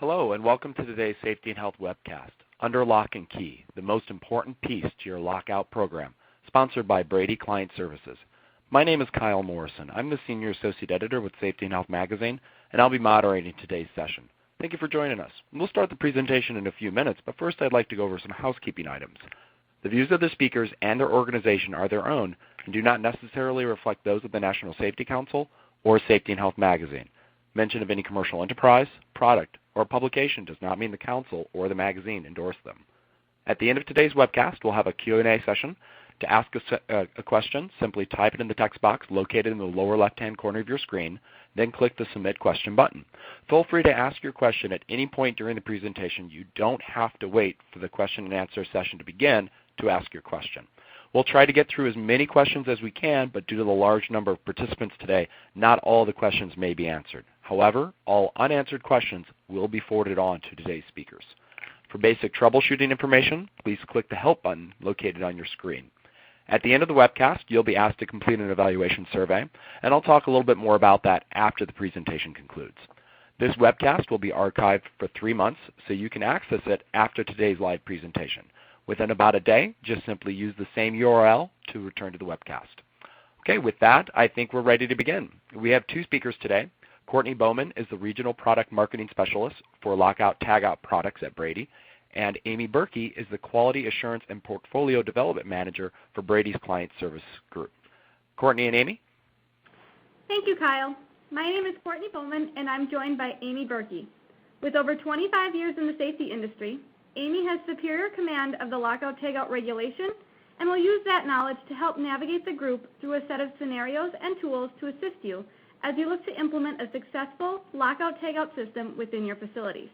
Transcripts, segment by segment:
Hello and welcome to today's Safety and Health webcast, Under Lock and Key, the most important piece to your lockout program, sponsored by Brady Client Services. My name is Kyle Morrison. I'm the Senior Associate Editor with Safety and Health magazine, and I'll be moderating today's session. Thank you for joining us. We'll start the presentation in a few minutes, but first I'd like to go over some housekeeping items. The views of the speakers and their organization are their own and do not necessarily reflect those of the National Safety Council or Safety and Health magazine. Mention of any commercial enterprise, product, or publication does not mean the council or the magazine endorse them. At the end of today's webcast, we'll have a Q&A session. To ask a question, simply type it in the text box located in the lower left-hand corner of your screen, then click the Submit Question button. Feel free to ask your question at any point during the presentation. You don't have to wait for the question and answer session to begin to ask your question. We'll try to get through as many questions as we can, but due to the large number of participants today, not all the questions may be answered. However, all unanswered questions will be forwarded on to today's speakers. For basic troubleshooting information, please click the Help button located on your screen. At the end of the webcast, you'll be asked to complete an evaluation survey, and I'll talk a little bit more about that after the presentation concludes. This webcast will be archived for 3 months, so you can access it after today's live presentation. Within about a day, just simply use the same URL to return to the webcast. Okay, with that, I think we're ready to begin. We have 2 speakers today. Courtney Bowman is the Regional Product Marketing Specialist for Lockout Tagout products at Brady, and Amy Berkey is the Quality Assurance and Portfolio Development Manager for Brady's Client Service Group. Courtney and Amy? Thank you, Kyle. My name is Courtney Bowman, and I'm joined by Amy Berkey. With over 25 years in the safety industry, Amy has superior command of the Lockout Tagout regulation and will use that knowledge to help navigate the group through a set of scenarios and tools to assist you as you look to implement a successful Lockout Tagout system within your facilities.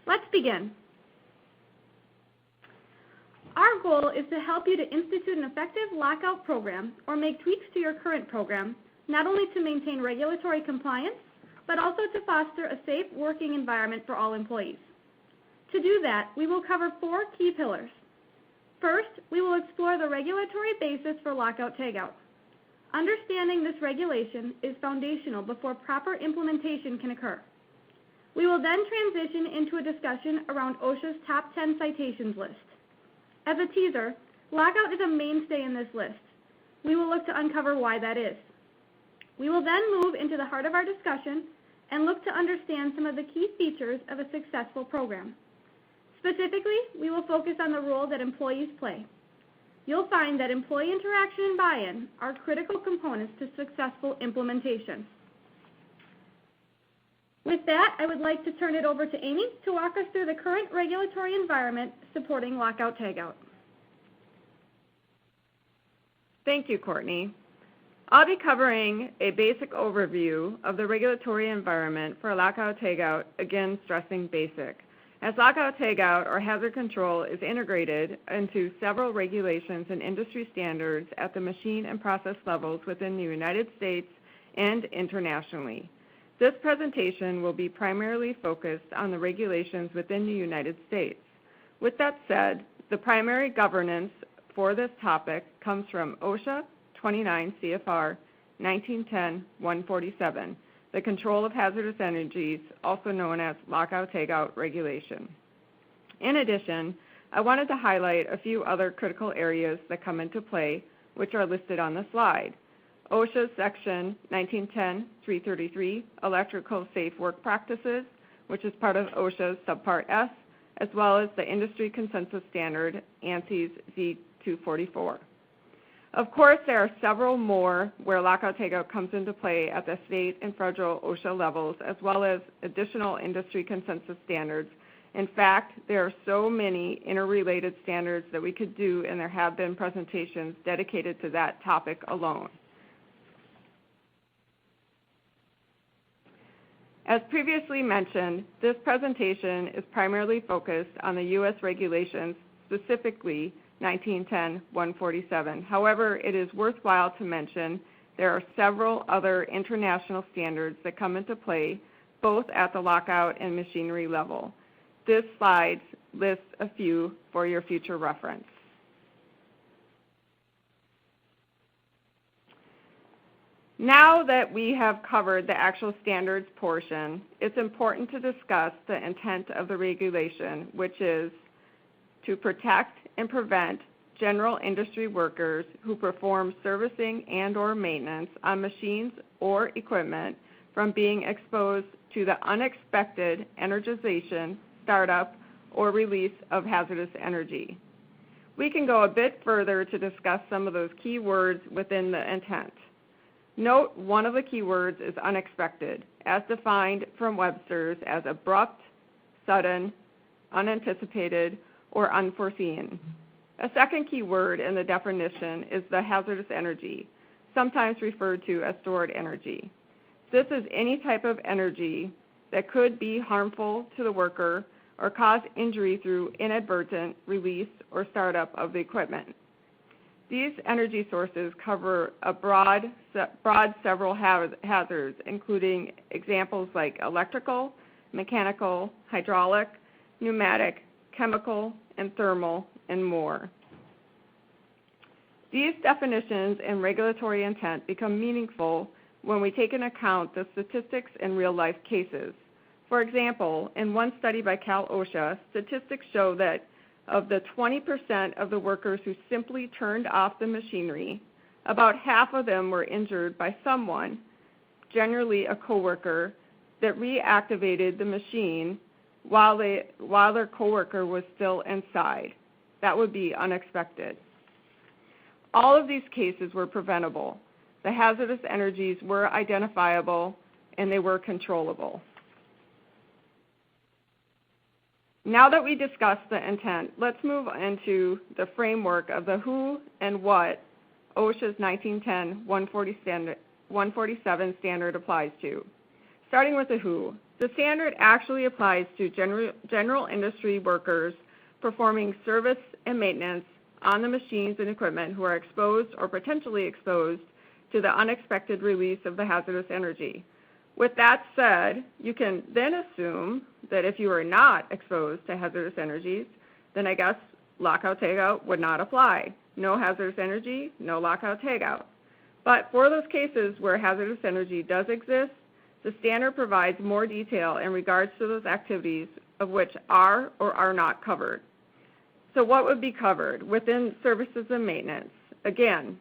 Let's begin. Our goal is to help you to institute an effective lockout program or make tweaks to your current program, not only to maintain regulatory compliance, but also to foster a safe working environment for all employees. To do that, we will cover 4 key pillars. First, we will explore the regulatory basis for Lockout Tagout. Understanding this regulation is foundational before proper implementation can occur. We will then transition into a discussion around OSHA's top 10 citations list. As a teaser, Lockout is a mainstay in this list. We will look to uncover why that is. We will then move into the heart of our discussion and look to understand some of the key features of a successful program. Specifically, we will focus on the role that employees play. You'll find that employee interaction and buy-in are critical components to successful implementation. With that, I would like to turn it over to Amy to walk us through the current regulatory environment supporting Lockout Tagout. Thank you, Courtney. I'll be covering a basic overview of the regulatory environment for Lockout Tagout, again stressing basic. As Lockout Tagout, or hazard control, is integrated into several regulations and industry standards at the machine and process levels within the United States and internationally. This presentation will be primarily focused on the regulations within the United States. With that said, the primary governance for this topic comes from OSHA 29 CFR 1910-147. The Control of Hazardous Energies, also known as Lockout Tagout regulation. In addition, I wanted to highlight a few other critical areas that come into play, which are listed on the slide. OSHA Section 1910-333, Electrical Safe Work Practices, which is part of OSHA's Subpart S, as well as the Industry Consensus Standard, ANSI's Z244. Of course, there are several more where Lockout Tagout comes into play at the state and federal OSHA levels, as well as additional industry consensus standards. In fact, there are so many interrelated standards that we could do, and there have been presentations dedicated to that topic alone. As previously mentioned, this presentation is primarily focused on the U.S. regulations, specifically 1910-147. However, it is worthwhile to mention there are several other international standards that come into play both at the lockout and machinery level. This slide lists a few for your future reference. Now that we have covered the actual standards portion, it's important to discuss the intent of the regulation, which is to protect and prevent general industry workers who perform servicing and/or maintenance on machines or equipment from being exposed to the unexpected energization, startup, or release of hazardous energy. We can go a bit further to discuss some of those key words within the intent. Note one of the key words is unexpected, as defined from Webster's as abrupt, sudden, unanticipated, or unforeseen. A second key word in the definition is the hazardous energy, sometimes referred to as stored energy. This is any type of energy that could be harmful to the worker or cause injury through inadvertent release or startup of the equipment. These energy sources cover a broad several hazards, including examples like electrical, mechanical, hydraulic, pneumatic, chemical, and thermal, and more. These definitions and regulatory intent become meaningful when we take into account the statistics in real-life cases. For example, in one study by Cal OSHA, statistics show that of the 20% of the workers who simply turned off the machinery, about half of them were injured by someone, generally a coworker, that reactivated the machine while their coworker was still inside. That would be unexpected. All of these cases were preventable. The hazardous energies were identifiable and they were controllable. Now that we discussed the intent, let's move into the framework of the who and what OSHA's 1910-147 standard applies to. Starting with the who, the standard actually applies to general industry workers performing service and maintenance on the machines and equipment who are exposed or potentially exposed to the unexpected release of the hazardous energy. With that said, you can then assume that if you are not exposed to hazardous energies, then I guess lockout tagout would not apply. No hazardous energy, no lockout tagout. But for those cases where hazardous energy does exist, the standard provides more detail in regards to those activities of which are or are not covered. So what would be covered within services and maintenance? Again,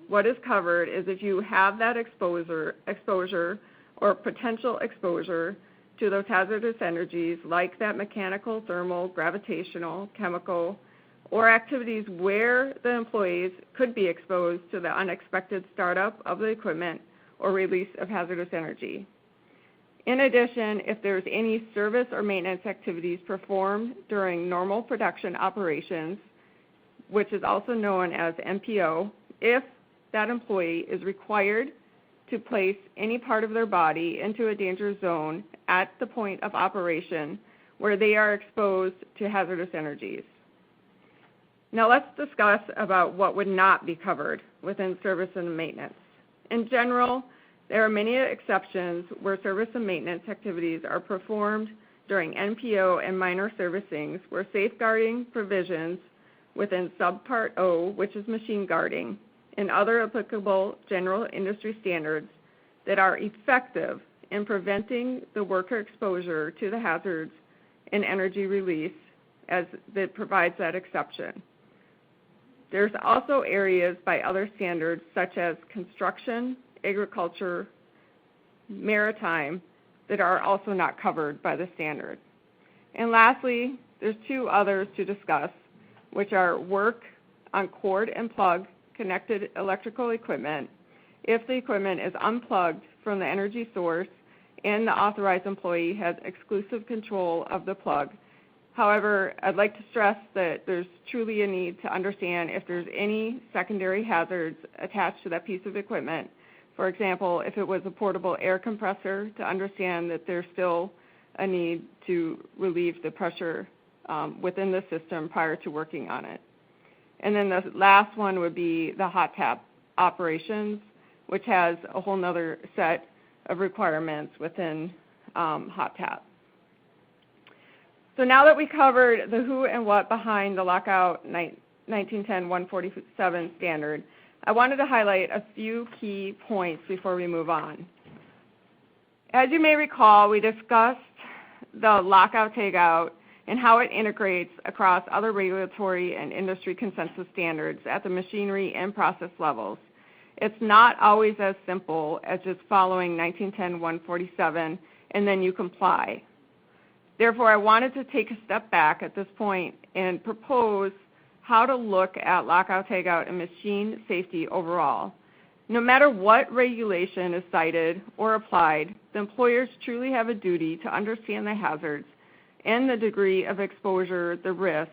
what is covered is if you have that exposure or potential exposure to those hazardous energies like that mechanical, thermal, gravitational, chemical, or activities where the employees could be exposed to the unexpected startup of the equipment or release of hazardous energy. In addition, if there's any service or maintenance activities performed during normal production operations, which is also known as MPO, if that employee is required to place any part of their body into a danger zone at the point of operation where they are exposed to hazardous energies. Now let's discuss about what would not be covered within service and maintenance. In general, there are many exceptions where service and maintenance activities are performed during NPO and minor servicings where safeguarding provisions within Subpart O, which is machine guarding, and other applicable general industry standards that are effective in preventing the worker exposure to the hazards and energy release as that provides that exception. There's also areas by other standards such as construction, agriculture, maritime that are also not covered by the standard. And lastly, there's two others to discuss, which are work on cord and plug connected electrical equipment if the equipment is unplugged from the energy source and the authorized employee has exclusive control of the plug. However, I'd like to stress that there's truly a need to understand if there's any secondary hazards attached to that piece of equipment. For example, if it was a portable air compressor, to understand that there's still a need to relieve the pressure within the system prior to working on it. And then the last one would be the hot tap operations, which has a whole nother set of requirements within hot tap. So now that we covered the who and what behind the Lockout 1910-147 standard, I wanted to highlight a few key points before we move on. As you may recall, we discussed the lockout tagout and how it integrates across other regulatory and industry consensus standards at the machinery and process levels. It's not always as simple as just following 1910-147 and then you comply. Therefore, I wanted to take a step back at this point and propose how to look at lockout tagout and machine safety overall. No matter what regulation is cited or applied, the employers truly have a duty to understand the hazards and the degree of exposure, the risk,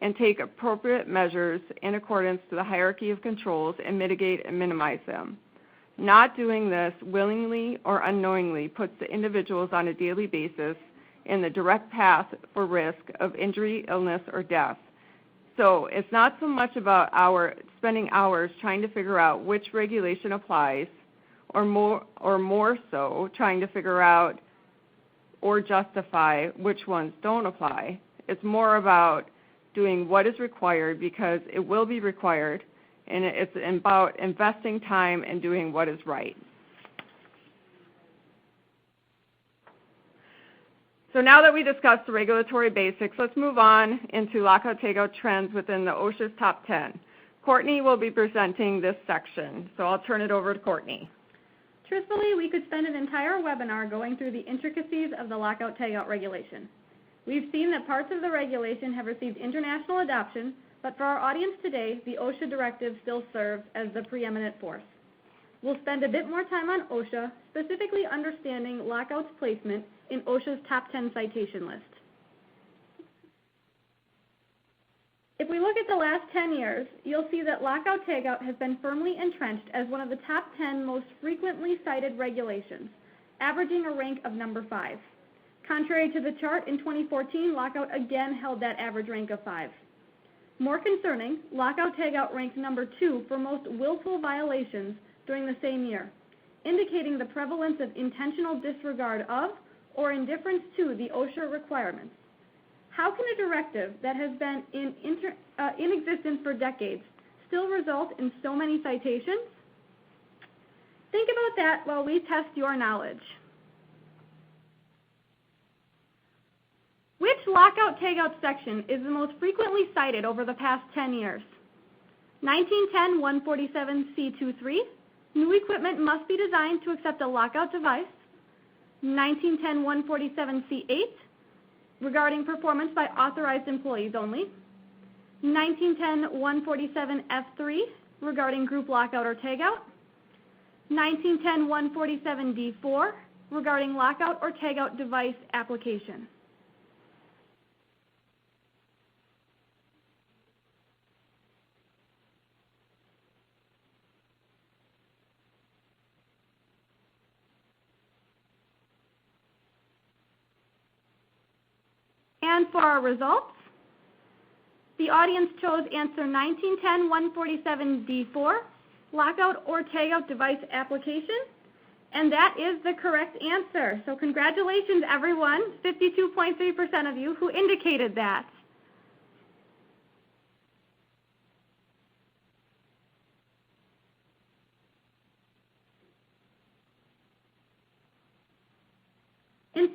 and take appropriate measures in accordance to the hierarchy of controls and mitigate and minimize them. Not doing this willingly or unknowingly puts the individuals on a daily basis in the direct path for risk of injury, illness, or death. So it's not so much about spending hours trying to figure out which regulation applies, or more so trying to figure out or justify which ones don't apply. It's more about doing what is required because it will be required, and it's about investing time and doing what is right. So now that we discussed the regulatory basics, let's move on into lockout tagout trends within the OSHA's top 10. Courtney will be presenting this section, so I'll turn it over to Courtney. Truthfully, we could spend an entire webinar going through the intricacies of the lockout tagout regulation. We've seen that parts of the regulation have received international adoption, but for our audience today, the OSHA directive still serves as the preeminent force. We'll spend a bit more time on OSHA, specifically understanding lockout's placement in OSHA's top 10 citation list. If we look at the last 10 years, you'll see that lockout tagout has been firmly entrenched as one of the top 10 most frequently cited regulations, averaging a rank of number 5. Contrary to the chart, in 2014, lockout again held that average rank of 5. More concerning, lockout tagout ranked number 2 for most willful violations during the same year, indicating the prevalence of intentional disregard of or indifference to the OSHA requirements. How can a directive that has been in existence for decades still result in so many citations? Think about that while we test your knowledge. Which lockout tagout section is the most frequently cited over the past 10 years? 1910-147C23, new equipment must be designed to accept a lockout device. 1910-147C8, regarding performance by authorized employees only. 1910-147F3, regarding group lockout or tagout. 1910-147D4, regarding lockout or tagout device application. And for our results, the audience chose answer 1910-147D4, lockout or tagout device application, and that is the correct answer. So congratulations, everyone, 52.3% of you who indicated that. In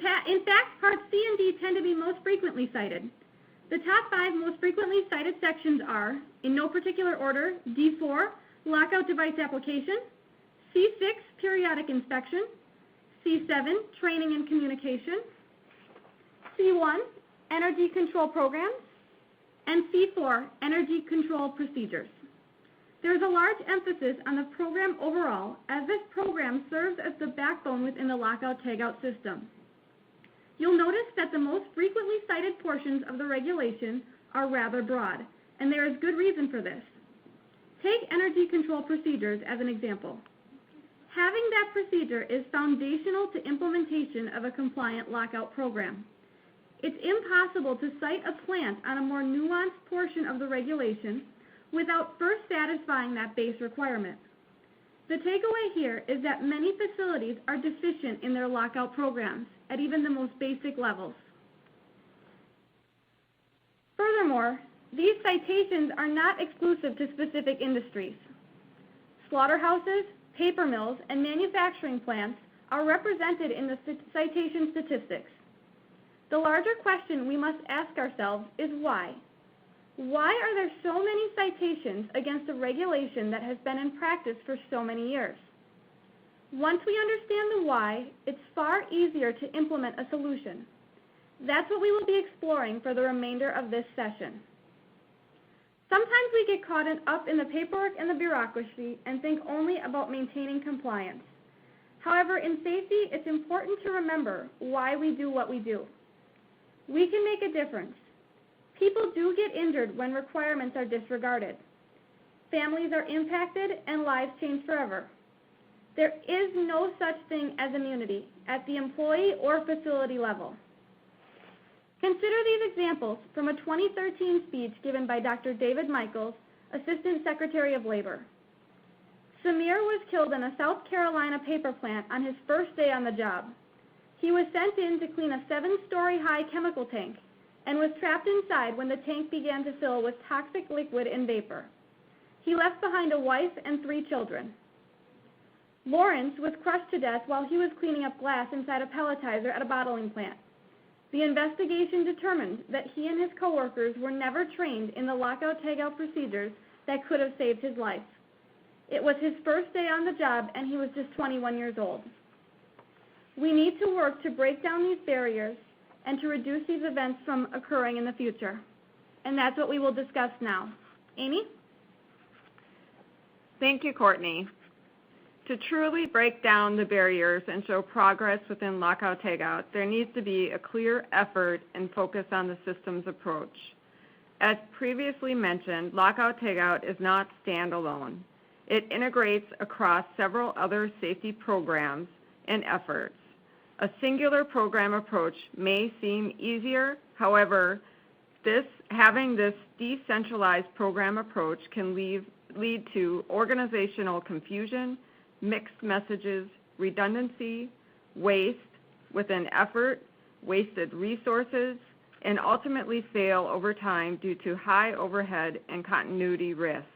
fact, parts C and D tend to be most frequently cited. The top 5 most frequently cited sections are, in no particular order, D4, lockout device application, C6, periodic inspection, C7, training and communication, C1, energy control programs, and C4, energy control procedures. There is a large emphasis on the program overall, as this program serves as the backbone within the lockout tagout system. You'll notice that the most frequently cited portions of the regulation are rather broad, and there is good reason for this. Take energy control procedures as an example. Having that procedure is foundational to implementation of a compliant lockout program. It's impossible to cite a plant on a more nuanced portion of the regulation without first satisfying that base requirement. The takeaway here is that many facilities are deficient in their lockout programs at even the most basic levels. Furthermore, these citations are not exclusive to specific industries. Slaughterhouses, paper mills, and manufacturing plants are represented in the citation statistics. The larger question we must ask ourselves is why? Why are there so many citations against a regulation that has been in practice for so many years? Once we understand the why, it's far easier to implement a solution. That's what we will be exploring for the remainder of this session. Sometimes we get caught up in the paperwork and the bureaucracy and think only about maintaining compliance. However, in safety, it's important to remember why we do what we do. We can make a difference. People do get injured when requirements are disregarded. Families are impacted and lives change forever. There is no such thing as immunity at the employee or facility level. Consider these examples from a 2013 speech given by Dr. David Michaels, Assistant Secretary of Labor. Samir was killed in a South Carolina paper plant on his first day on the job. He was sent in to clean a 7-story high chemical tank and was trapped inside when the tank began to fill with toxic liquid and vapor. He left behind a wife and 3 children. Lawrence was crushed to death while he was cleaning up glass inside a pelletizer at a bottling plant. The investigation determined that he and his coworkers were never trained in the lockout tagout procedures that could have saved his life. It was his first day on the job and he was just 21 years old. We need to work to break down these barriers and to reduce these events from occurring in the future. And that's what we will discuss now. Amy? Thank you, Courtney. To truly break down the barriers and show progress within lockout tagout, there needs to be a clear effort and focus on the systems approach. As previously mentioned, lockout tagout is not standalone. It integrates across several other safety programs and efforts. A singular program approach may seem easier. However, having this decentralized program approach can lead to organizational confusion, mixed messages, redundancy, waste within effort, wasted resources, and ultimately fail over time due to high overhead and continuity risks.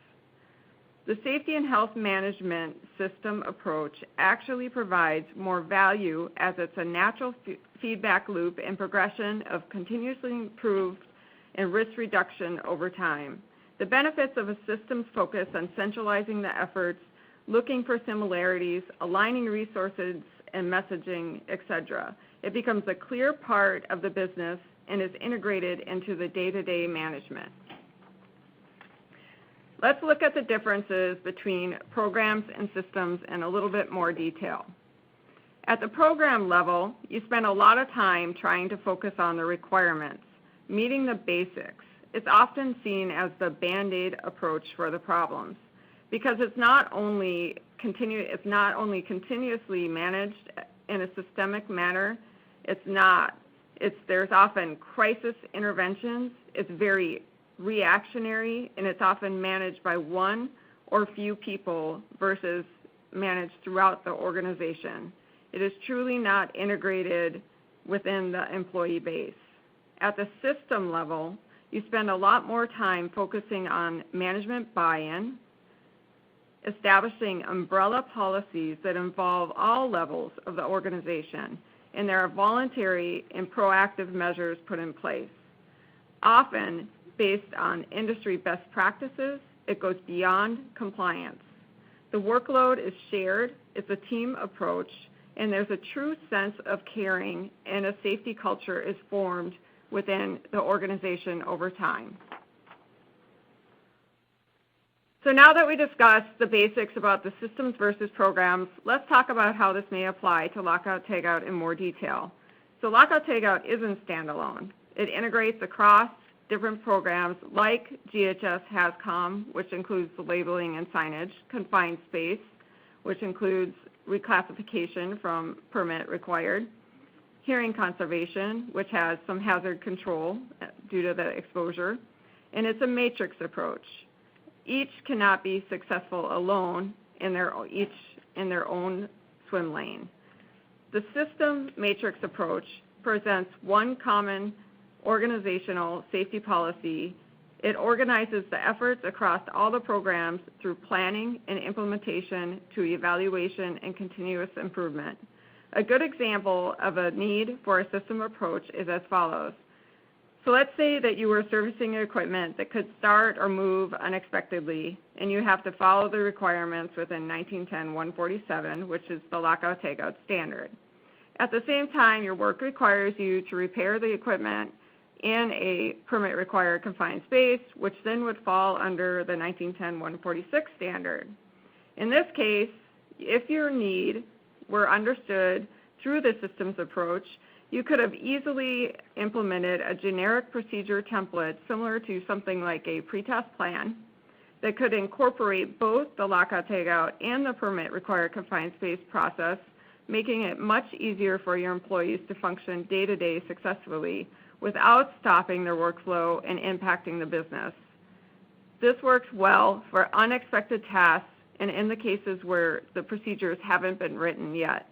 The safety and health management system approach actually provides more value as it's a natural feedback loop and progression of continuously improved and risk reduction over time. The benefits of a systems focus on centralizing the efforts, looking for similarities, aligning resources and messaging, etc. It becomes a clear part of the business and is integrated into the day-to-day management. Let's look at the differences between programs and systems in a little bit more detail. At the program level, you spend a lot of time trying to focus on the requirements, meeting the basics. It's often seen as the Band-Aid approach for the problems because it's not only continuously managed in a systemic manner, there's often crisis interventions, it's very reactionary, and it's often managed by one or few people versus managed throughout the organization. It is truly not integrated within the employee base. At the system level, you spend a lot more time focusing on management buy-in, establishing umbrella policies that involve all levels of the organization, and there are voluntary and proactive measures put in place. Often, based on industry best practices, it goes beyond compliance. The workload is shared, it's a team approach, and there's a true sense of caring, and a safety culture is formed within the organization over time. So now that we discussed the basics about the systems versus programs, let's talk about how this may apply to lockout tagout in more detail. So lockout tagout isn't standalone. It integrates across different programs like GHS HAZCOM, which includes the labeling and signage, confined space, which includes reclassification from permit required, hearing conservation, which has some hazard control due to the exposure, and it's a matrix approach. Each cannot be successful alone each in their own swim lane. The system matrix approach presents one common organizational safety policy It organizes the efforts across all the programs through planning and implementation to evaluation and continuous improvement. A good example of a need for a system approach is as follows. So let's say that you were servicing equipment that could start or move unexpectedly, and you have to follow the requirements within 1910-147, which is the Lockout Tagout standard. At the same time, your work requires you to repair the equipment in a permit-required confined space, which then would fall under the 1910-146 standard. In this case, if your need were understood through the systems approach, you could have easily implemented a generic procedure template similar to something like a pretest plan that could incorporate both the Lockout Tagout and the permit-required confined space process, making it much easier for your employees to function day-to-day successfully without stopping their workflow and impacting the business. This works well for unexpected tasks and in the cases where the procedures haven't been written yet.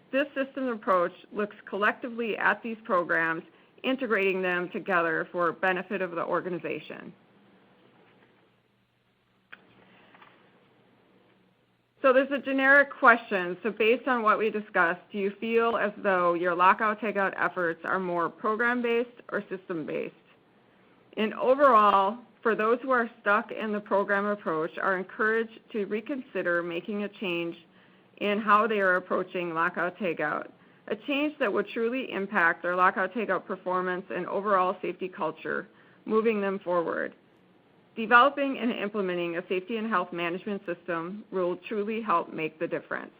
This system approach looks collectively at these programs, integrating them together for benefit of the organization. So there's a generic question. So based on what we discussed, do you feel as though your Lockout Tagout efforts are more program-based or system-based? And overall, for those who are stuck in the program approach, are encouraged to reconsider making a change in how they are approaching Lockout Tagout, a change that would truly impact their Lockout Tagout performance and overall safety culture, moving them forward. Developing and implementing a safety and health management system will truly help make the difference.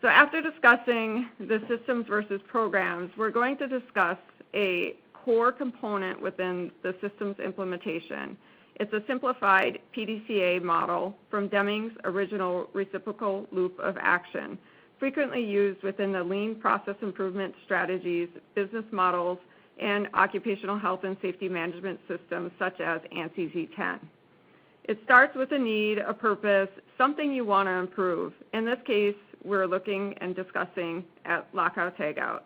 So after discussing the systems versus programs, we're going to discuss a core component within the systems implementation. It's a simplified PDCA model from Deming's original reciprocal loop of action, frequently used within the lean process improvement strategies, business models, and occupational health and safety management systems such as ANSI Z10. It starts with a need, a purpose, something you want to improve. In this case, we're looking and discussing at Lockout Tagout.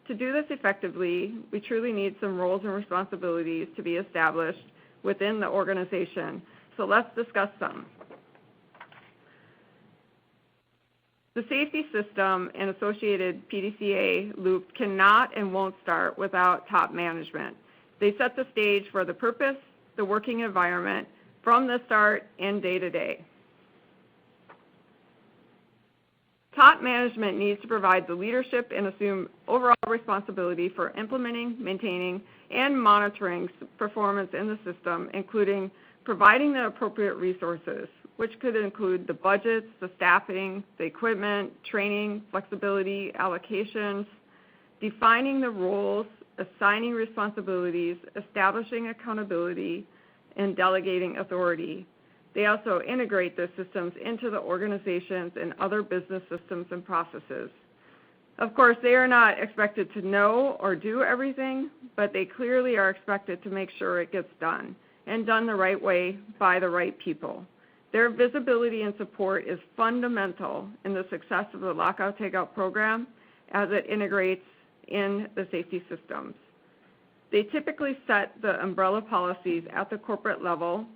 To do this effectively, we truly need some roles and responsibilities to be established within the organization. So let's discuss some. The safety system and associated PDCA loop cannot and won't start without top management. They set the stage for the purpose, the working environment, from the start and day to day. Top management needs to provide the leadership and assume overall responsibility for implementing, maintaining, and monitoring performance in the system, including providing the appropriate resources, which could include the budgets, the staffing, the equipment, training, flexibility, allocations, defining the roles, assigning responsibilities, establishing accountability, and delegating authority. They also integrate the systems into the organizations and other business systems and processes. Of course, they are not expected to know or do everything, but they clearly are expected to make sure it gets done, and done the right way by the right people. Their visibility and support is fundamental in the success of the Lockout Tagout program as it integrates in the safety systems. They typically set the umbrella policies at the corporate level.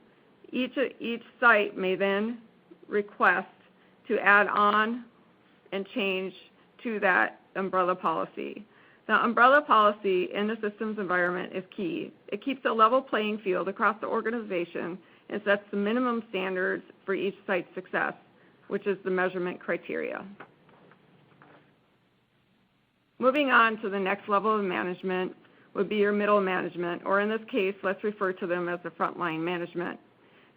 Each site may then request to add on and change to that umbrella policy. The umbrella policy in the systems environment is key. It keeps a level playing field across the organization and sets the minimum standards for each site's success, which is the measurement criteria. Moving on to the next level of management would be your middle management, or in this case, let's refer to them as the frontline management.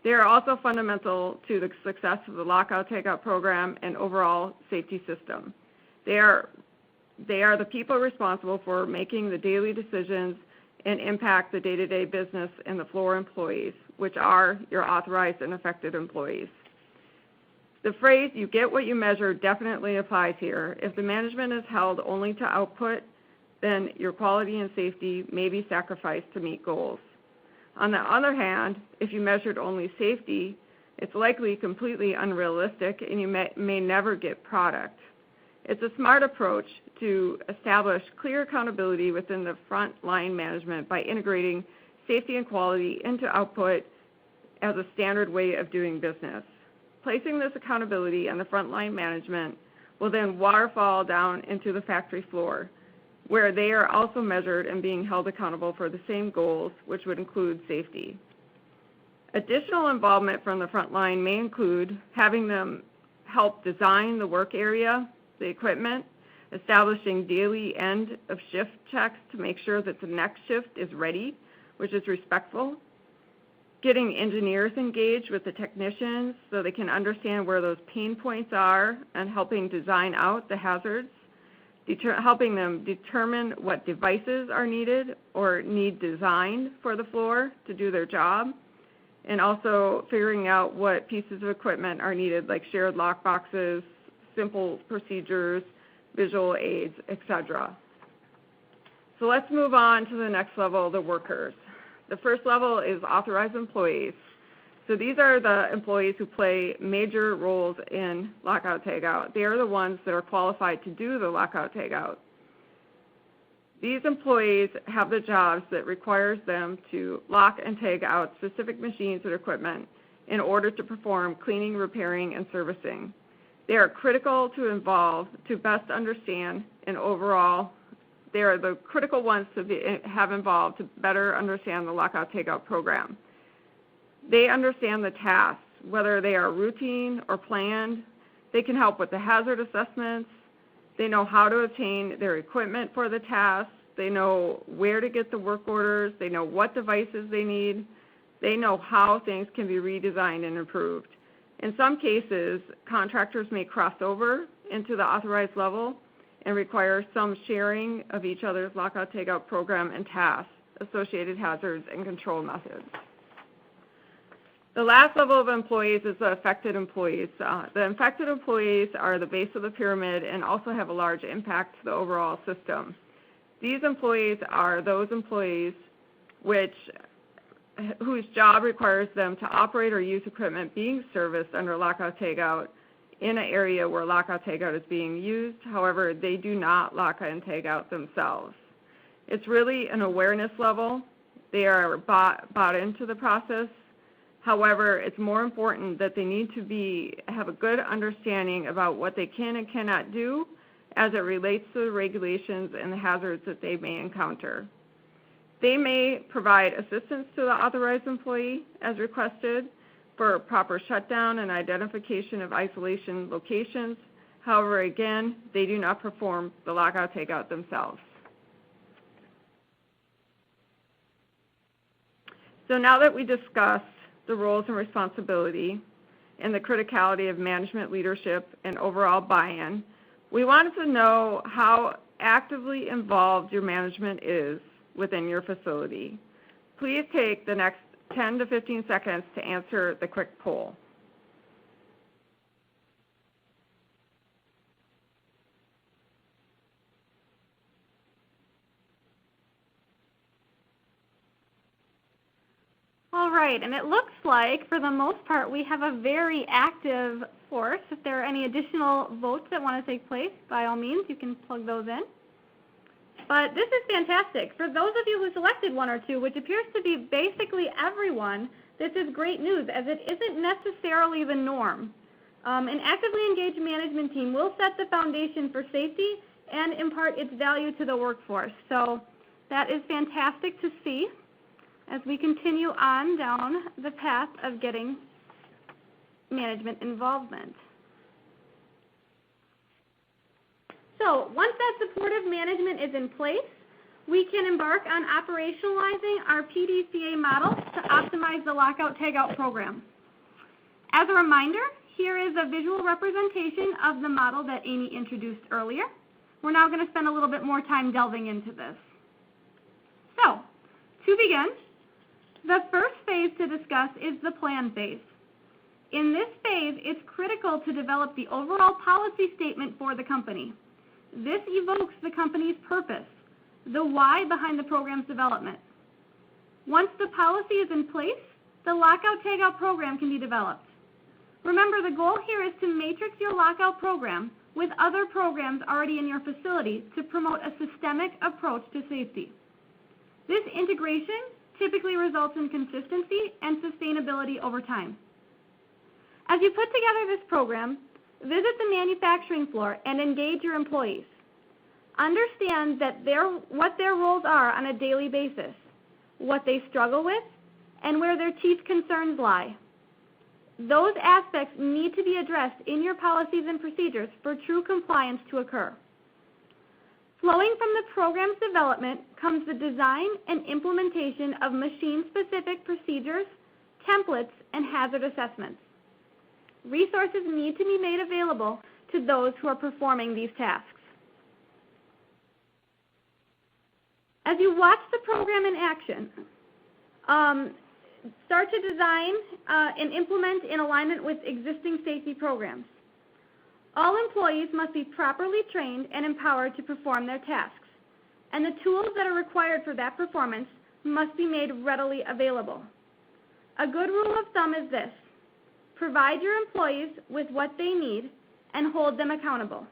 They are also fundamental to the success of the Lockout Tagout program and overall safety system. They are the people responsible for making the daily decisions and impact the day-to-day business and the floor employees, which are your authorized and affected employees. The phrase, "you get what you measure," definitely applies here. If the management is held only to output, then your quality and safety may be sacrificed to meet goals. On the other hand, if you measured only safety, it's likely completely unrealistic and you may never get product. It's a smart approach to establish clear accountability within the frontline management by integrating safety and quality into output as a standard way of doing business. Placing this accountability on the frontline management will then waterfall down into the factory floor, where they are also measured and being held accountable for the same goals, which would include safety. Additional involvement from the frontline may include having them help design the work area, the equipment, establishing daily end of shift checks to make sure that the next shift is ready, which is respectful, getting engineers engaged with the technicians so they can understand where those pain points are and helping design out the hazards, helping them determine what devices are needed or need designed for the floor to do their job, and also figuring out what pieces of equipment are needed, like shared lock boxes, simple procedures, visual aids, etc. So let's move on to the next level, the workers. The first level is authorized employees. So these are the employees who play major roles in lockout tagout. They are the ones that are qualified to do the lockout tagout. These employees have the jobs that requires them to lock and tag out specific machines and equipment in order to perform cleaning, repairing, and servicing. They are critical to involve to best understand and overall they are the critical ones to have involved to better understand the lockout tagout program. They understand the tasks, whether they are routine or planned. They can help with the hazard assessments. They know how to obtain their equipment for the tasks. They know where to get the work orders. They know what devices they need. They know how things can be redesigned and improved. In some cases, contractors may cross over into the authorized level and require some sharing of each other's lockout tagout program and tasks, associated hazards, and control methods. The last level of employees is the affected employees. The affected employees are the base of the pyramid and also have a large impact to the overall system. These employees are those employees whose job requires them to operate or use equipment being serviced under lockout tagout in an area where lockout tagout is being used. However, they do not lock and tag out themselves. It's really an awareness level. They are bought into the process. However, it's more important that they need to have a good understanding about what they can and cannot do as it relates to the regulations and the hazards that they may encounter. They may provide assistance to the authorized employee as requested for proper shutdown and identification of isolation locations. However, again, they do not perform the lockout tagout themselves. So now that we discussed the roles and responsibility and the criticality of management leadership and overall buy-in, we wanted to know how actively involved your management is within your facility. Please take the next 10 to 15 seconds to answer the quick poll. All right, and it looks like for the most part we have a very active force. If there are any additional votes that want to take place, by all means you can plug those in. But this is fantastic. For those of you who selected one or two, which appears to be basically everyone, this is great news, as it isn't necessarily the norm. An actively engaged management team will set the foundation for safety and impart its value to the workforce. So that is fantastic to see as we continue on down the path of getting management involvement. So once that supportive management is in place, we can embark on operationalizing our PDCA model to optimize the lockout tagout program. As a reminder, here is a visual representation of the model that Amy introduced earlier. We're now going to spend a little bit more time delving into this. So, to begin, the first phase to discuss is the plan phase. In this phase, it's critical to develop the overall policy statement for the company. This evokes the company's purpose, the why behind the program's development. Once the policy is in place, the lockout tagout program can be developed. Remember, the goal here is to matrix your lockout program with other programs already in your facility to promote a systemic approach to safety. This integration typically results in consistency and sustainability over time. As you put together this program, visit the manufacturing floor and engage your employees. Understand that what their roles are on a daily basis, what they struggle with, and where their chief concerns lie. Those aspects need to be addressed in your policies and procedures for true compliance to occur. Flowing from the program's development comes the design and implementation of machine-specific procedures, templates, and hazard assessments. Resources need to be made available to those who are performing these tasks. As you watch the program in action, start to design and implement in alignment with existing safety programs. All employees must be properly trained and empowered to perform their tasks, and the tools that are required for that performance must be made readily available. A good rule of thumb is this: provide your employees with what they need and hold them accountable.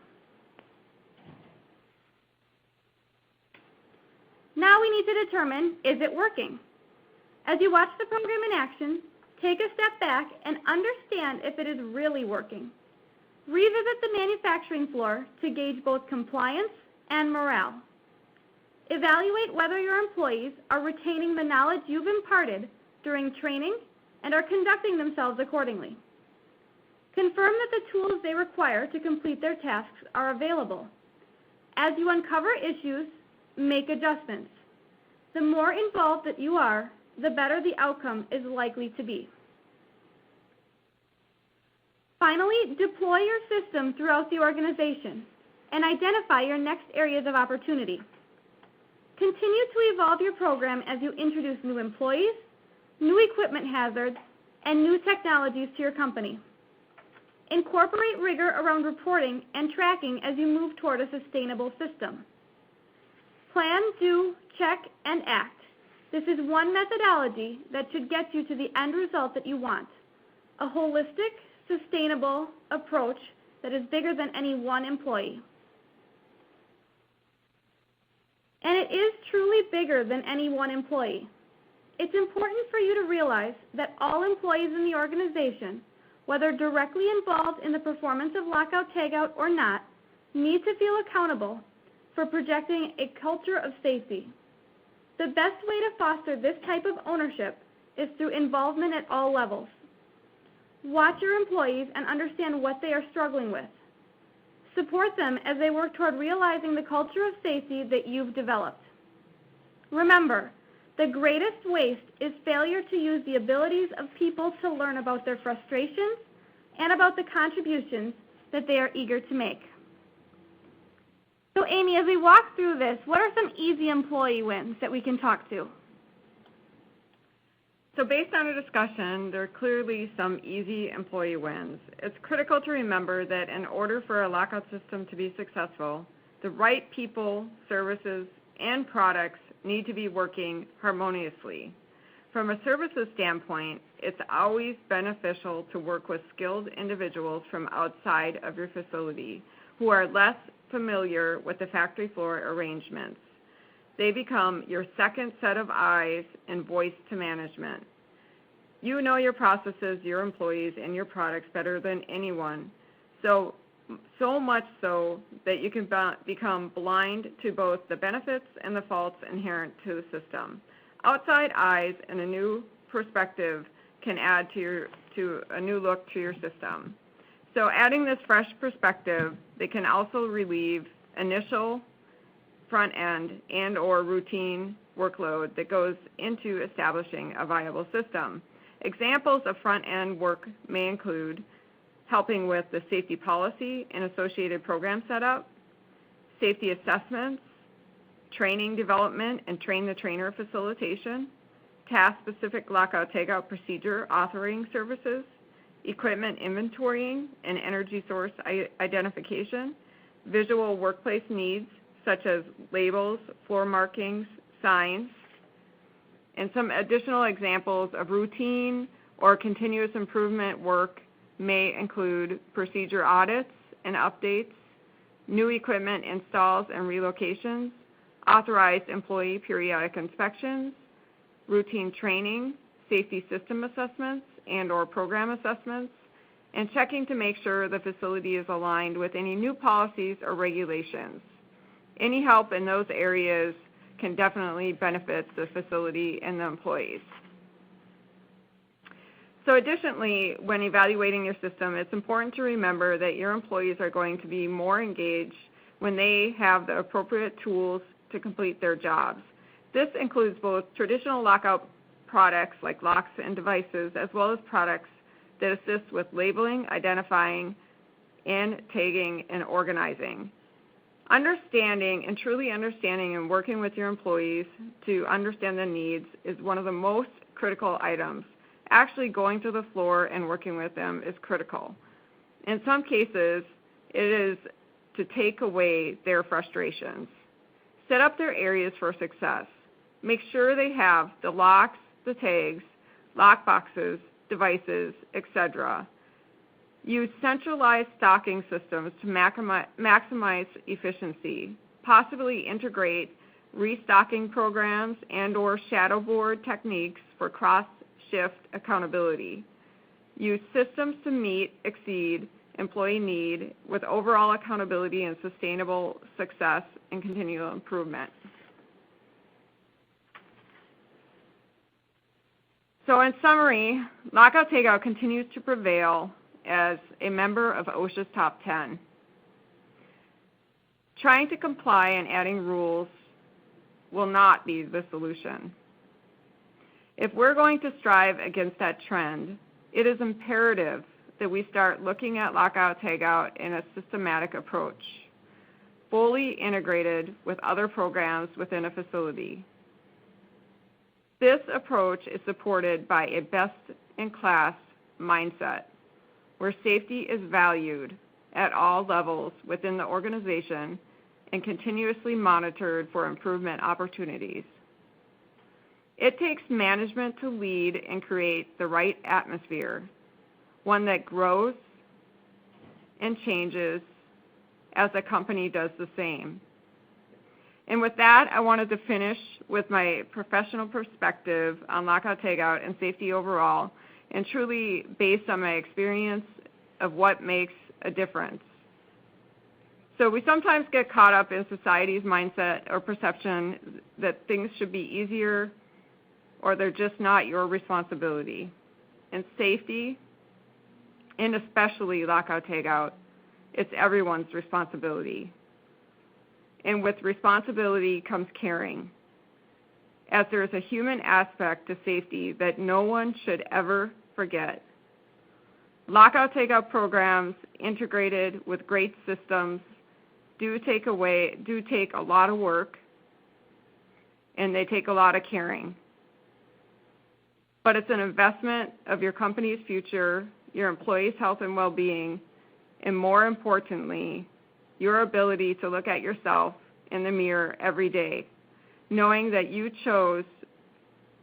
Now we need to determine, is it working? As you watch the program in action, take a step back and understand if it is really working. Revisit the manufacturing floor to gauge both compliance and morale. Evaluate whether your employees are retaining the knowledge you've imparted during training and are conducting themselves accordingly. Confirm that the tools they require to complete their tasks are available. As you uncover issues, make adjustments. The more involved that you are, the better the outcome is likely to be. Finally, deploy your system throughout the organization and identify your next areas of opportunity. Continue to evolve your program as you introduce new employees, new equipment hazards, and new technologies to your company. Incorporate rigor around reporting and tracking as you move toward a sustainable system. Plan, do, check, and act. This is one methodology that should get you to the end result that you want: a holistic, sustainable approach that is bigger than any one employee. And it is truly bigger than any one employee. It's important for you to realize that all employees in the organization, whether directly involved in the performance of Lockout Tagout or not, need to feel accountable for projecting a culture of safety. The best way to foster this type of ownership is through involvement at all levels. Watch your employees and understand what they are struggling with. Support them as they work toward realizing the culture of safety that you've developed. Remember, the greatest waste is failure to use the abilities of people to learn about their frustrations and about the contributions that they are eager to make. So Amy, as we walk through this, what are some easy employee wins that we can talk to? So based on our discussion, there are clearly some easy employee wins. It's critical to remember that in order for a lockout system to be successful, the right people, services, and products need to be working harmoniously. From a services standpoint, it's always beneficial to work with skilled individuals from outside of your facility who are less familiar with the factory floor arrangements. They become your second set of eyes and voice to management. You know your processes, your employees, and your products better than anyone, so much so that you can become blind to both the benefits and the faults inherent to the system. Outside eyes and a new perspective can add to a new look to your system. So adding this fresh perspective, they can also relieve initial front-end and or routine workload that goes into establishing a viable system. Examples of front-end work may include helping with the safety policy and associated program setup, safety assessments, training development and train-the-trainer facilitation, task-specific lockout-tagout procedure authoring services, equipment inventorying and energy source identification, visual workplace needs such as labels, floor markings, signs, and some additional examples of routine or continuous improvement work may include procedure audits and updates, new equipment installs and relocations, authorized employee periodic inspections, routine training, safety system assessments and/or program assessments, and checking to make sure the facility is aligned with any new policies or regulations. Any help in those areas can definitely benefit the facility and the employees. So additionally, when evaluating your system, it's important to remember that your employees are going to be more engaged when they have the appropriate tools to complete their jobs. This includes both traditional lockout products like locks and devices, as well as products that assist with labeling, identifying, and tagging and organizing. Understanding and truly understanding and working with your employees to understand the needs is one of the most critical items. Actually going to the floor and working with them is critical. In some cases, it is to take away their frustrations. Set up their areas for success. Make sure they have the locks, the tags, lock boxes, devices, etc. Use centralized stocking systems to maximize efficiency. Possibly integrate restocking programs and/or shadow board techniques for cross-shift accountability. Use systems to meet, exceed employee need with overall accountability and sustainable success and continual improvement. So in summary, Lockout Tagout continues to prevail as a member of OSHA's top 10. Trying to comply and adding rules will not be the solution. If we're going to strive against that trend, it is imperative that we start looking at Lockout Tagout in a systematic approach, fully integrated with other programs within a facility. This approach is supported by a best-in-class mindset, where safety is valued at all levels within the organization and continuously monitored for improvement opportunities. It takes management to lead and create the right atmosphere, one that grows and changes as the company does the same. And with that, I wanted to finish with my professional perspective on Lockout Tagout and safety overall, and truly based on my experience of what makes a difference. So we sometimes get caught up in society's mindset or perception that things should be easier or they're just not your responsibility. And safety, and especially Lockout Tagout, it's everyone's responsibility. And with responsibility comes caring, as there is a human aspect to safety that no one should ever forget. Lockout Tagout programs integrated with great systems do take a lot of work, and they take a lot of caring. But it's an investment of your company's future, your employees' health and well-being, and more importantly, your ability to look at yourself in the mirror every day, knowing that you chose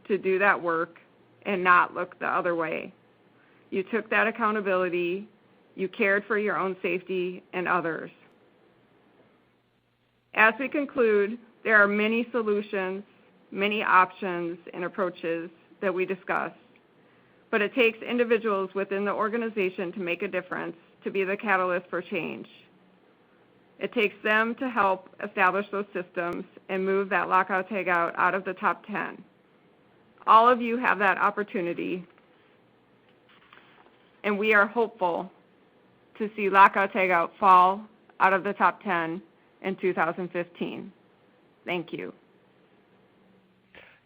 to do that work and not look the other way. You took that accountability, you cared for your own safety and others. As we conclude, there are many solutions, many options and approaches that we discussed, but it takes individuals within the organization to make a difference, to be the catalyst for change. It takes them to help establish those systems and move that Lockout Tagout out of the top 10. All of you have that opportunity, and we are hopeful to see Lockout Tagout fall out of the top 10 in 2015. Thank you.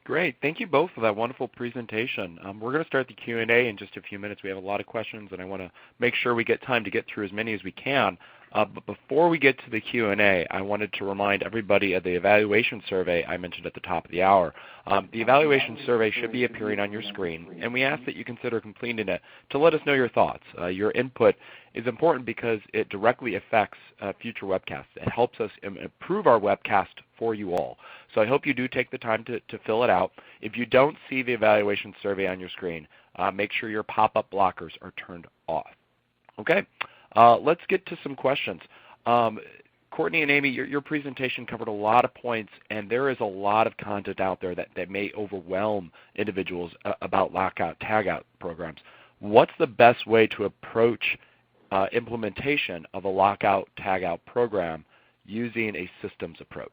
Great. Thank you both for that wonderful presentation. We're going to start the Q&A in just a few minutes. We have a lot of questions, and I want to make sure we get time to get through as many as we can. But before we get to the Q&A, I wanted to remind everybody of the evaluation survey I mentioned at the top of the hour. The evaluation survey should be appearing on your screen, and we ask that you consider completing it to let us know your thoughts. Your input is important because it directly affects future webcasts. It helps us improve our webcast for you all. So I hope you do take the time to fill it out. If you don't see the evaluation survey on your screen, make sure your pop-up blockers are turned off. Okay? Let's get to some questions. Courtney and Amy, your presentation covered a lot of points, and there is a lot of content out there that may overwhelm individuals about lockout, tagout programs. What's the best way to approach implementation of a lockout, tagout program using a systems approach?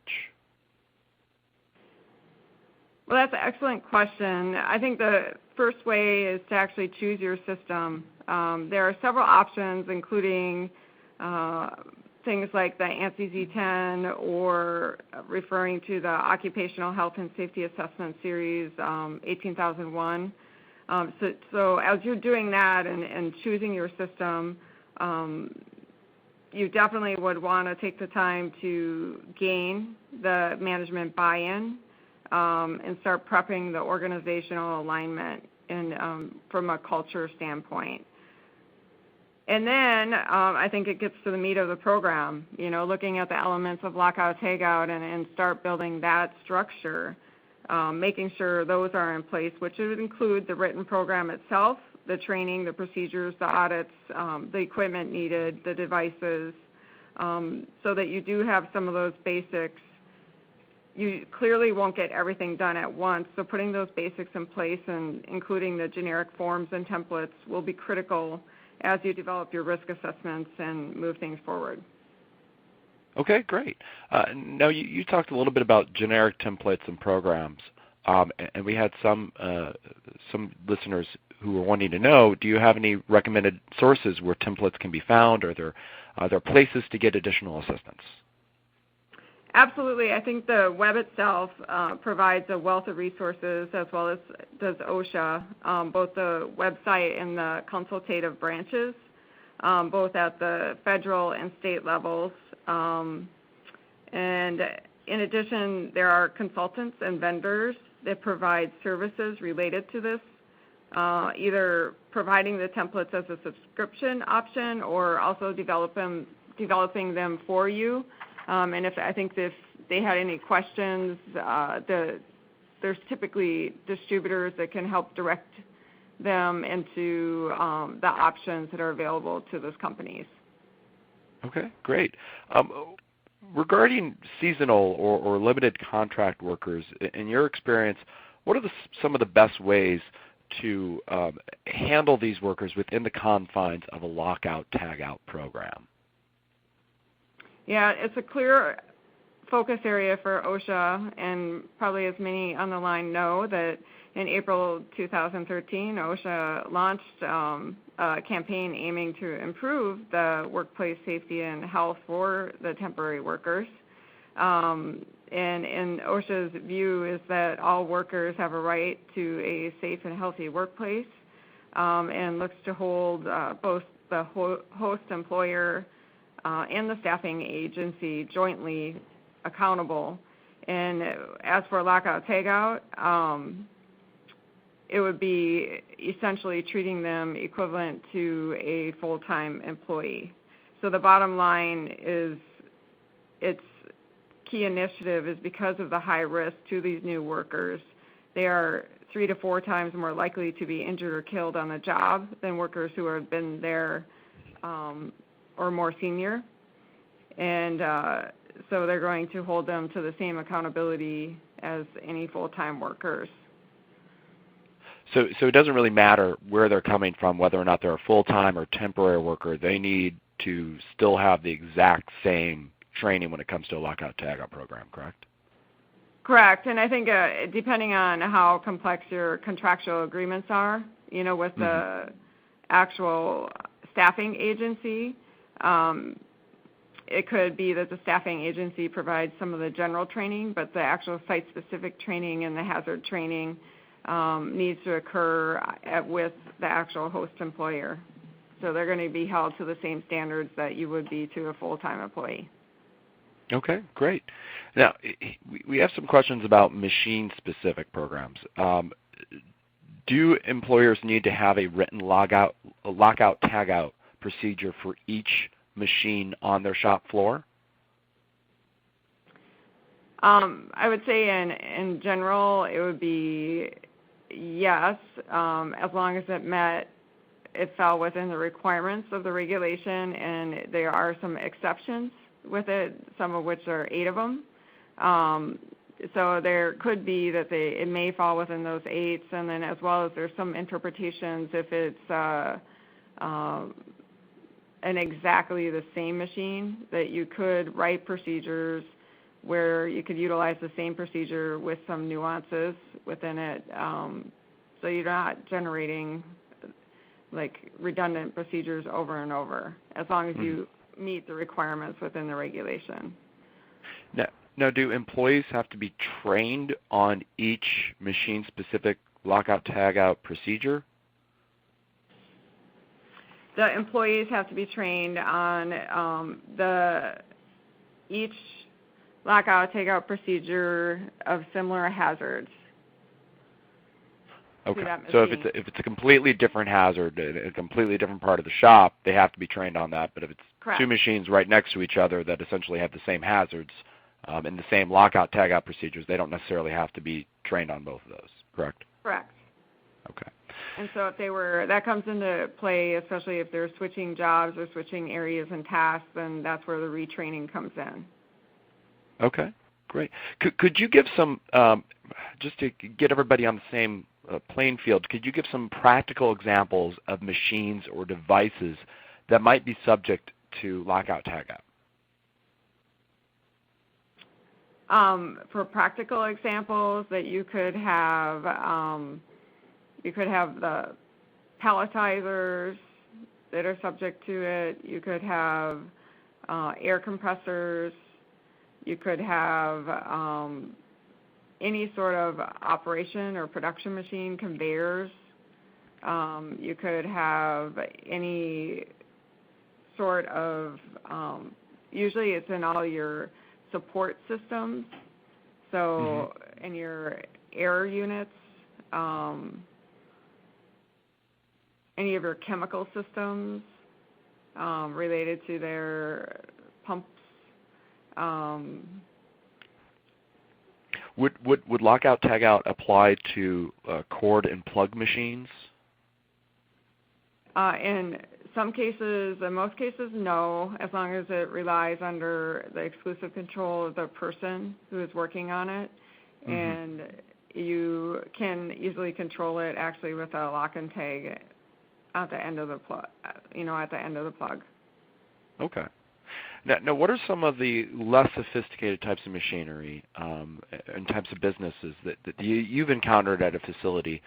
Well, that's an excellent question. I think the first way is to actually choose your system. There are several options, including things like the ANSI Z10 or referring to the Occupational Health and Safety Assessment Series 18001. So as you're doing that and choosing your system, you definitely would want to take the time to gain the management buy-in and start prepping the organizational alignment from a culture standpoint. And then I think it gets to the meat of the program, looking at the elements of lockout, tagout, and start building that structure, making sure those are in place, which would include the written program itself, the training, the procedures, the audits, the equipment needed, the devices, so that you do have some of those basics. You clearly won't get everything done at once, so putting those basics in place and including the generic forms and templates will be critical as you develop your risk assessments and move things forward. Okay, great. Now, you talked a little bit about generic templates and programs, and we had some listeners who were wanting to know, do you have any recommended sources where templates can be found? Are there places to get additional assistance? Absolutely. I think the web itself provides a wealth of resources, as well as does OSHA, both the website and the consultative branches, both at the federal and state levels. And in addition, there are consultants and vendors that provide services related to this, either providing the templates as a subscription option or also developing them for you. And I think if they had any questions, there's typically distributors that can help direct them into the options that are available to those companies. Okay, great. Regarding seasonal or limited contract workers, in your experience, what are some of the best ways to handle these workers within the confines of a lockout, tagout program? Yeah, it's a clear focus area for OSHA, and probably as many on the line know that in April 2013, OSHA launched a campaign aiming to improve the workplace safety and health for the temporary workers. And OSHA's view is that all workers have a right to a safe and healthy workplace, and looks to hold both the host employer and the staffing agency jointly accountable. And as for lockout, tagout, it would be essentially treating them equivalent to a full-time employee. So the bottom line is its key initiative is because of the high risk to these new workers. They are 3 to 4 times more likely to be injured or killed on the job than workers who have been there or more senior. And so they're going to hold them to the same accountability as any full-time workers. So it doesn't really matter where they're coming from, whether or not they're a full-time or temporary worker. They need to still have the exact same training when it comes to a lockout, tagout program, correct? Correct. And I think depending on how complex your contractual agreements are, with the actual staffing agency, it could be that the staffing agency provides some of the general training, but the actual site-specific training and the hazard training needs to occur with the actual host employer. So they're going to be held to the same standards that you would be to a full-time employee. Okay, great. Now, we have some questions about machine-specific programs. Do employers need to have a written lockout, tagout procedure for each machine on their shop floor? I would say in general it would be yes, as long as it fell within the requirements of the regulation, and there are some exceptions with it, some of which are 8 of them. So there could be that it may fall within those 8s, and then as well as there's some interpretations if it's an exactly the same machine, that you could write procedures where you could utilize the same procedure with some nuances within it, so you're not generating like redundant procedures over and over, as long as you meet the requirements within the regulation. Now, do employees have to be trained on each machine-specific lockout tagout procedure? The employees have to be trained on each lockout tagout procedure of similar hazards. Okay. So if it's a completely different hazard, a completely different part of the shop, they have to be trained on that. But if it's Correct. 2 machines right next to each other that essentially have the same hazards and the same lockout tagout procedures, they don't necessarily have to be trained on both of those. Correct? Correct. Okay. And so if that comes into play, especially if they're switching jobs or switching areas and tasks, then that's where the retraining comes in. Okay, great. Could you give some, just to get everybody on the same playing field, could you give some practical examples of machines or devices that might be subject to lockout tagout? For practical examples, that you could have the palletizers that are subject to it. You could have air compressors. You could have any sort of operation or production machine, conveyors. You could have any sort of, usually it's in all your support systems, so in your air units, any of your chemical systems related to their pumps. Would lockout tagout apply to cord and plug machines? In some cases, in most cases, no, as long as it relies under the exclusive control of the person who is working on it, and you can easily control it actually with a lock and tag at the end of the plug. At the end of the plug. Okay. Now, what are some of the less sophisticated types of machinery and types of businesses that you've encountered at a facility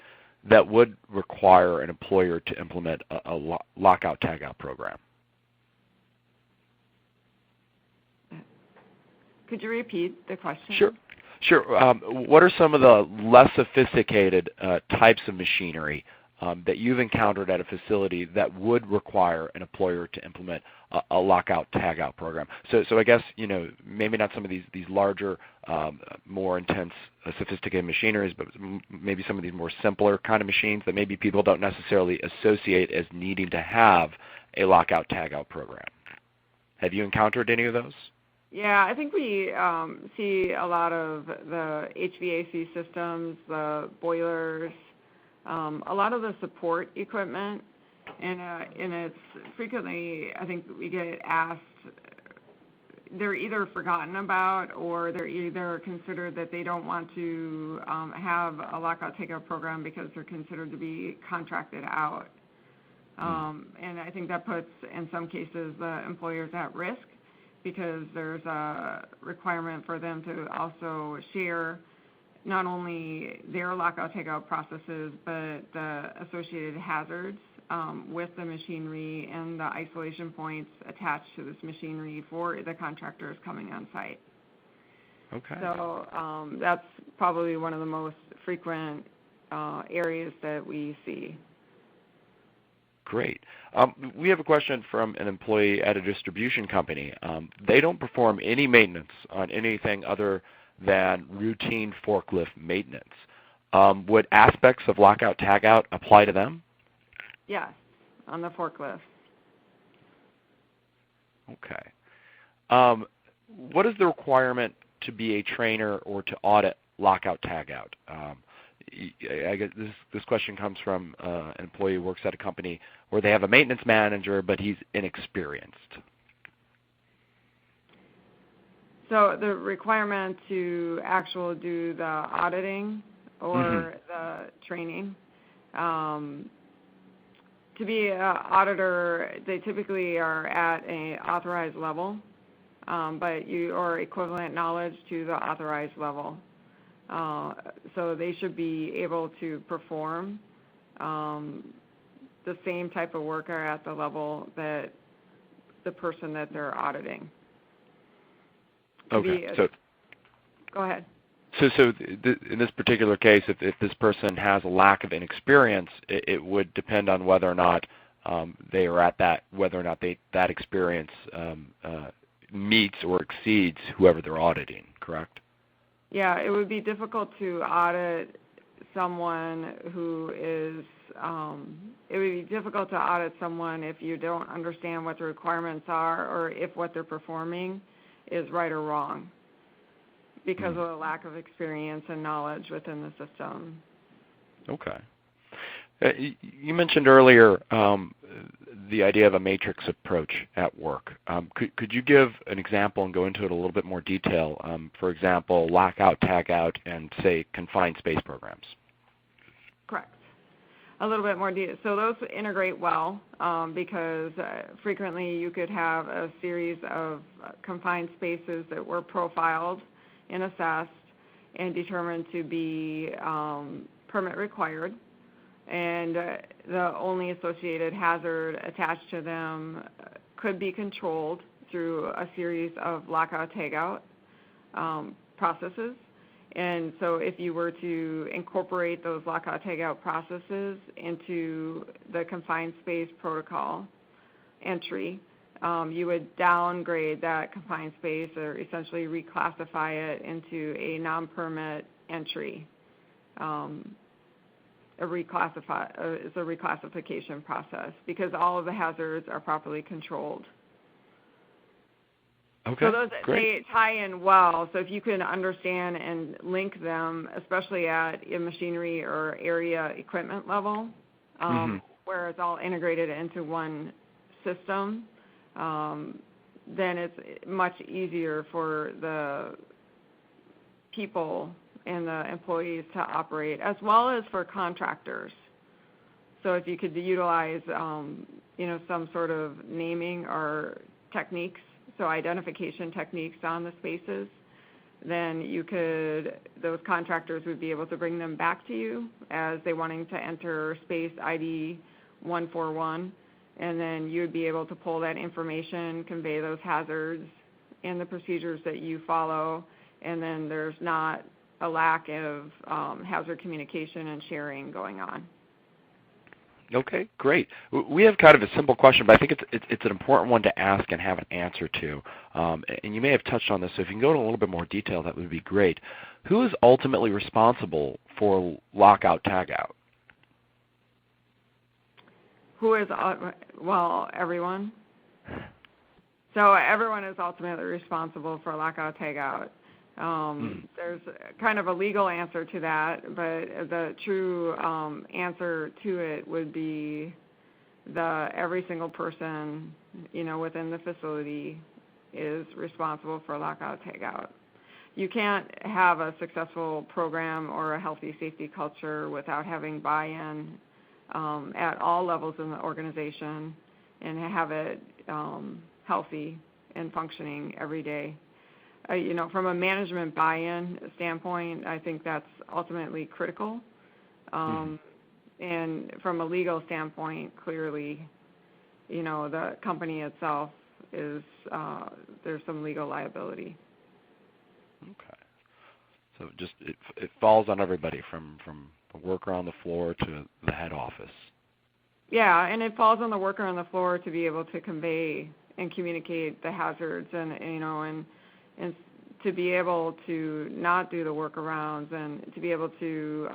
that would require an employer to implement a lockout tagout program? Could you repeat the question? Sure. What are some of the less sophisticated types of machinery that you've encountered at a facility that would require an employer to implement a lockout tagout program? So I guess, maybe not some of these larger, more intense, sophisticated machineries, but maybe some of these more simpler kind of machines that maybe people don't necessarily associate as needing to have a lockout tagout program. Have you encountered any of those? Yeah, I think we see a lot of the HVAC systems, the boilers, a lot of the support equipment, and it's frequently, I think we get asked, they're either forgotten about or they're either considered that they don't want to have a lockout tagout program because they're considered to be contracted out. And I think that puts, in some cases, the employers at risk because there's a requirement for them to also share not only their lockout tagout processes, but the associated hazards with the machinery and the isolation points attached to this machinery for the contractors coming on site. Okay. So that's probably one of the most frequent areas that we see. Great. We have a question from an employee at a distribution company. They don't perform any maintenance on anything other than routine forklift maintenance. Would aspects of lockout tagout apply to them? Yes, on the forklift. Okay. What is the requirement to be a trainer or to audit lockout tagout? I guess this question comes from an employee who works at a company where they have a maintenance manager, but he's inexperienced. So the requirement to actually do the auditing or the training. To be an auditor, they typically are at an authorized level, but you are equivalent knowledge to the authorized level. So they should be able to perform the same type of work or at the level that the person that they're auditing. Okay. Go ahead. So in this particular case, if this person has a lack of inexperience, it would depend on whether or not they are at that, whether or not that experience meets or exceeds whoever they're auditing, correct? Yeah, it would be difficult to audit someone who is, it would be difficult to audit someone if you don't understand what the requirements are or if what they're performing is right or wrong because of the lack of experience and knowledge within the system. Okay. You mentioned earlier the idea of a matrix approach at work. Could you give an example and go into it a little bit more detail? For example, lockout, tagout, and say confined space programs. Correct. A little bit more detail. So those integrate well because frequently you could have a series of confined spaces that were profiled and assessed and determined to be permit required. And the only associated hazard attached to them could be controlled through a series of lockout tagout processes. And so if you were to incorporate those lockout tagout processes into the confined space protocol entry, you would downgrade that confined space or essentially reclassify it into a non-permit entry. It's a reclassification process because all of the hazards are properly controlled. Okay, so those great. They tie in well. So if you can understand and link them, especially at a machinery or area equipment level, where it's all integrated into one system, then it's much easier for the people and the employees to operate, as well as for contractors. So if you could utilize, some sort of naming or techniques, so identification techniques on the spaces, then those contractors would be able to bring them back to you as they wanting to enter space ID 141, and then you would be able to pull that information, convey those hazards and the procedures that you follow, and then there's not a lack of hazard communication and sharing going on. Okay, great. We have kind of a simple question, but I think it's an important one to ask and have an answer to. And you may have touched on this, so if you can go into a little bit more detail, that would be great. Who is ultimately responsible for lockout, tagout? Who is, everyone. So everyone is ultimately responsible for lockout, tagout. There's kind of a legal answer to that, but the true answer to it would be every single person, within the facility is responsible for lockout, tagout. You can't have a successful program or a healthy safety culture without having buy-in at all levels in the organization and have it healthy and functioning every day. From a management buy-in standpoint, I think that's ultimately critical. And from a legal standpoint, clearly, the company itself is, there's some legal liability. Okay. So it falls on everybody from the worker on the floor to the head office. Yeah, and it falls on the worker on the floor to be able to convey and communicate the hazards and to be able to not do the workarounds and to be able to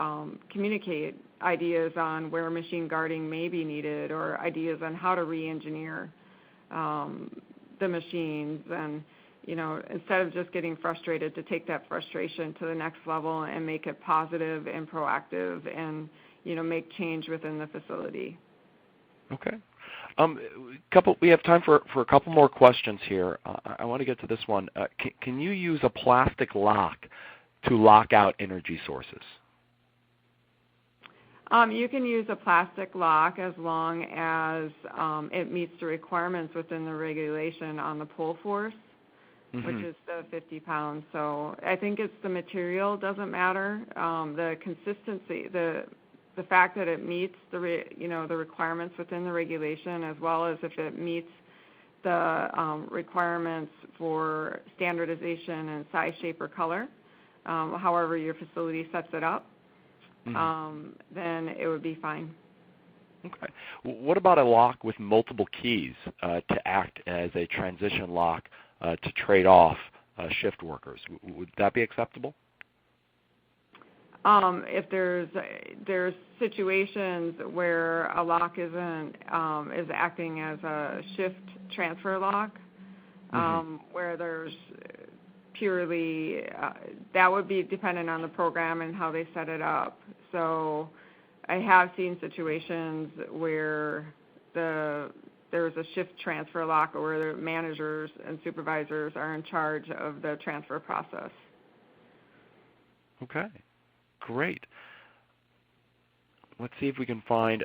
communicate ideas on where machine guarding may be needed or ideas on how to re-engineer the machines and, instead of just getting frustrated, to take that frustration to the next level and make it positive and proactive and, make change within the facility. Okay. We have time for a couple more questions here. I want to get to this one. Can you use a plastic lock to lock out energy sources? You can use a plastic lock as long as it meets the requirements within the regulation on the pull force, which is the 50 pounds. So I think it's the material doesn't matter. The consistency, the fact that it meets the requirements within the regulation, as well as if it meets the requirements for standardization and size, shape, or color, however your facility sets it up, then it would be fine. Okay. What about a lock with multiple keys to act as a transition lock to trade off shift workers? Would that be acceptable? If there's situations where a lock isn't is acting as a shift transfer lock, where there's purely that would be dependent on the program and how they set it up. So I have seen situations where there's a shift transfer lock, or where the managers and supervisors are in charge of the transfer process. Okay. Great. Let's see if we can find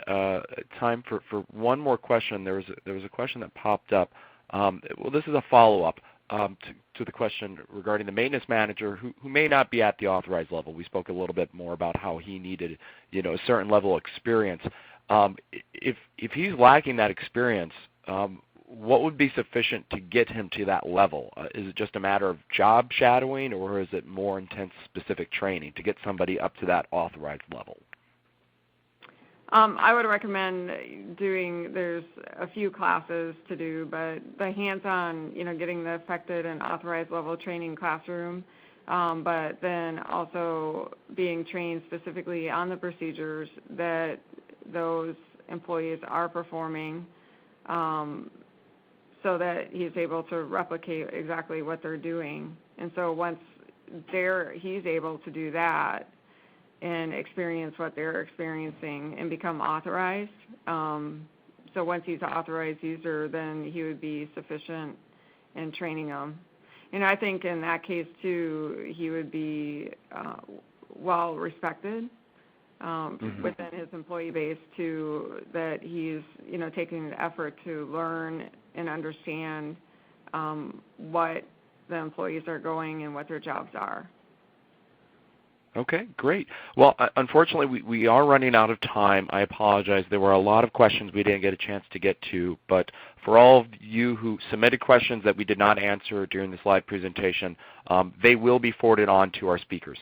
time for one more question. There was a question that popped up. Well, this is a follow-up to the question regarding the maintenance manager who may not be at the authorized level. We spoke a little bit more about how he needed, a certain level of experience. If he's lacking that experience, what would be sufficient to get him to that level? Is it just a matter of job shadowing, or is it more intense specific training to get somebody up to that authorized level? I would recommend there's a few classes to do, but the hands-on, getting the affected and authorized level training classroom, but then also being trained specifically on the procedures that those employees are performing, so that he's able to replicate exactly what they're doing. And so once he's able to do that and experience what they're experiencing and become authorized, so once he's an authorized user, then he would be sufficient in training them. And I think in that case, too, he would be well respected within his employee base, too, that he's, taking the effort to learn and understand what the employees are going and what their jobs are. Okay, great. Well, unfortunately, we are running out of time. I apologize. There were a lot of questions we didn't get a chance to get to, but for all of you who submitted questions that we did not answer during this live presentation, they will be forwarded on to our speakers.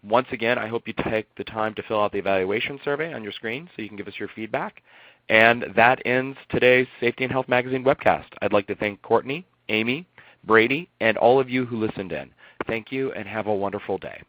Once again, I hope you take the time to fill out the evaluation survey on your screen so you can give us your feedback. And that ends today's Safety and Health Magazine webcast. I'd like to thank Courtney, Amy, Brady, and all of you who listened in. Thank you, and have a wonderful day.